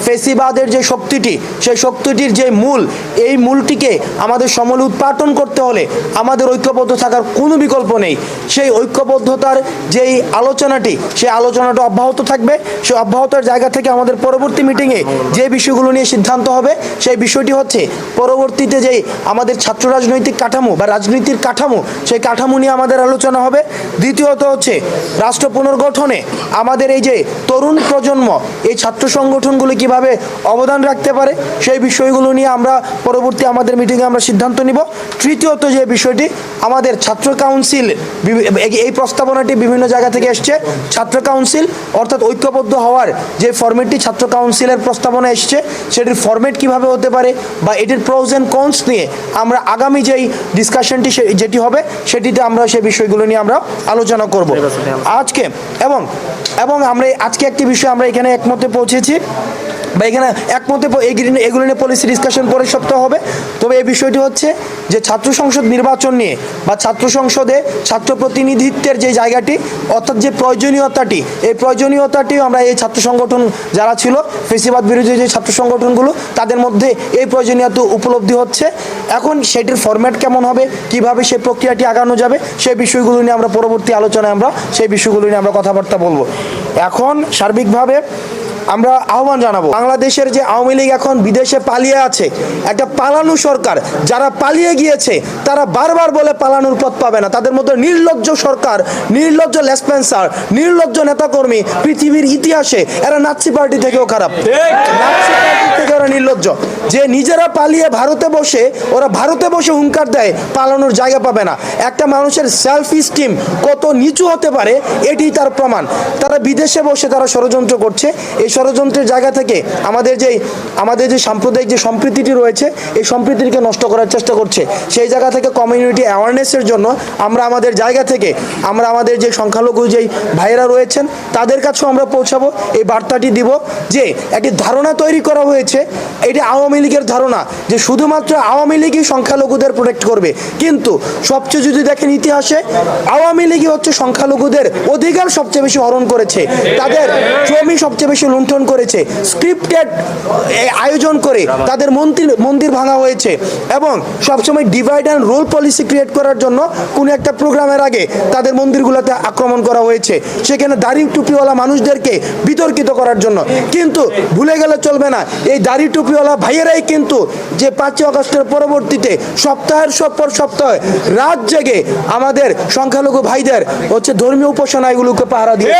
ফেসিবাদের যে শক্তিটি, সেই শক্তিটির যে মূল, এই মূলটিকে আমাদের সমূলে উৎপাটন করতে হলে আমাদের ঐক্যবদ্ধ থাকার কোনো বিকল্প নেই। সেই ঐক্যবদ্ধতার যেই আলোচনাটি, সেই আলোচনাটা অব্যাহত থাকবে। সেই অব্যাহতার জায়গা থেকে আমাদের পরবর্তী মিটিংয়ে যে বিষয়গুলো নিয়ে সিদ্ধান্ত হবে, সেই বিষয়টি হচ্ছে পরবর্তীতে যেই আমাদের ছাত্র রাজনৈতিক কাঠামো বা রাজনীতির কাঠামো, সেই কাঠামো নিয়ে আমাদের আলোচনা হবে। দ্বিতীয়ত হচ্ছে রাষ্ট্র পুনর্গঠনে আমাদের এই যে তরুণ প্রজন্ম, এই ছাত্র সংগঠনগুলো কিভাবে অবদান রাখতে পারে, সেই বিষয়গুলো নিয়ে আমরা পরবর্তী আমাদের মিটিংয়ে আমরা সিদ্ধান্ত নিব। তৃতীয়ত যে বিষয়টি, আমাদের ছাত্র কাউন্সিল, এই প্রস্তাবনাটি বিভিন্ন জায়গা থেকে এসছে। ছাত্র কাউন্সিল অর্থাৎ ঐক্যবদ্ধ হওয়ার যে ফরম্যাটটি ছাত্র কাউন্সিলের প্রস্তাবনা এসছে, সেটির ফরম্যাট কিভাবে হতে পারে বা এটির প্রোজ অ্যান্ড কনস নিয়ে আমরা আগামী যেই ডিসকাশনটি যেটি হবে, সেটিতে আমরা সেই বিষয়গুলো নিয়ে আমরা আলোচনা করব আজকে। এবং আমরা আজকে একটি বিষয় আমরা এখানে একমতে পৌঁছেছি বা এখানে একমতে এগুলো নিয়ে পলিসি ডিসকাশন পরের সপ্তাহ হবে। তবে এই বিষয়টি হচ্ছে যে ছাত্র সংসদ নির্বাচন নিয়ে বা ছাত্র সংসদে ছাত্র প্রতিনিধিত্বের যে জায়গাটি, অর্থাৎ যে প্রয়োজনীয়তাটি, এই প্রয়োজনীয়তাটিও আমরা এই ছাত্র সংগঠন যারা ছিল, ফেসিবাদ বিরোধী যে ছাত্র সংগঠনগুলো, তাদের মধ্যে এই প্রয়োজনীয়তা উপলব্ধি হচ্ছে। এখন সেটির ফরম্যাট কেমন হবে, কিভাবে সেই প্রক্রিয়াটি আগানো যাবে, সেই বিষয়গুলো নিয়ে আমরা পরবর্তী আলোচনায় আমরা সেই বিষয়গুলো নিয়ে আমরা কথাবার্তা বলবো। এখন সার্বিকভাবে আমরা আহ্বান জানাবো, বাংলাদেশের যে আওয়ামী লীগ এখন বিদেশে পালিয়ে আছে, একটা পালানো সরকার, যারা পালিয়ে গিয়েছে তারা বারবার বলে পালানোর পথ পাবে না। তাদের মধ্যে নির্লজ্জ সরকার, নির্লজ্জ লেসপেন্সার, নির্লজ্জ নেতাকর্মী পৃথিবীর ইতিহাসে এরা নাৎসি পার্টি থেকেও খারাপ, নাৎসি পার্টি থেকে ওরা নির্লজ্জ, যে নিজেরা পালিয়ে ভারতে বসে হুঙ্কার দেয় পালানোর জায়গা পাবে না। একটা মানুষের সেলফ স্টিম কত নিচু হতে পারে এটি তার প্রমাণ। তারা বিদেশে বসে তারা ষড়যন্ত্র করছে। এই ষড়যন্ত্রের জায়গা থেকে আমাদের যে সাম্প্রদায়িক যে সম্প্রীতিটি রয়েছে, এই সম্প্রীতিকে নষ্ট করার চেষ্টা করছে। সেই জায়গা থেকে কমিউনিটি অ্যাওয়ারনেসের জন্য আমরা আমাদের জায়গা থেকে আমরা আমাদের যে সংখ্যালঘু যেই ভাইয়েরা রয়েছেন তাদের কাছেও আমরা পৌঁছাবো, এই বার্তাটি দিব যে একটি ধারণা তৈরি করা হয়েছে, এটি আওয়ামী লীগের ধারণা যে শুধুমাত্র আওয়ামী লীগই সংখ্যালঘুদের প্রোটেক্ট করবে। কিন্তু সবচেয়ে যদি দেখেন ইতিহাসে, আওয়ামী লীগই হচ্ছে সংখ্যালঘুদের অধিকার সবচেয়ে বেশি হরণ করেছে, তাদের জমি সবচেয়ে বেশি লুণ্ঠন করেছে, স্ক্রিপ্টেড আয়োজন করে তাদের মন্দির ভাঙা হয়েছে এবং সবসময় divide and rule policy create করার জন্য কোনো একটা প্রোগ্রামের আগে তাদের মন্দিরগুলোতে আক্রমণ করা হয়েছে, সেখানে দাড়ি টুপিওয়ালা মানুষদেরকে বিতর্কিত করার জন্য। কিন্তু ভুলে গেলে চলবে না, এই দাড়ি টুপিওয়ালা ভাইয়েরাই কিন্তু যে 5 আগস্টের পরবর্তীতে সপ্তাহের পর সপ্তাহ রাত জেগে আমাদের সংখ্যালঘু ভাইদের হচ্ছে ধর্মীয় উপাসনা এগুলোকে পাহারা দিয়ে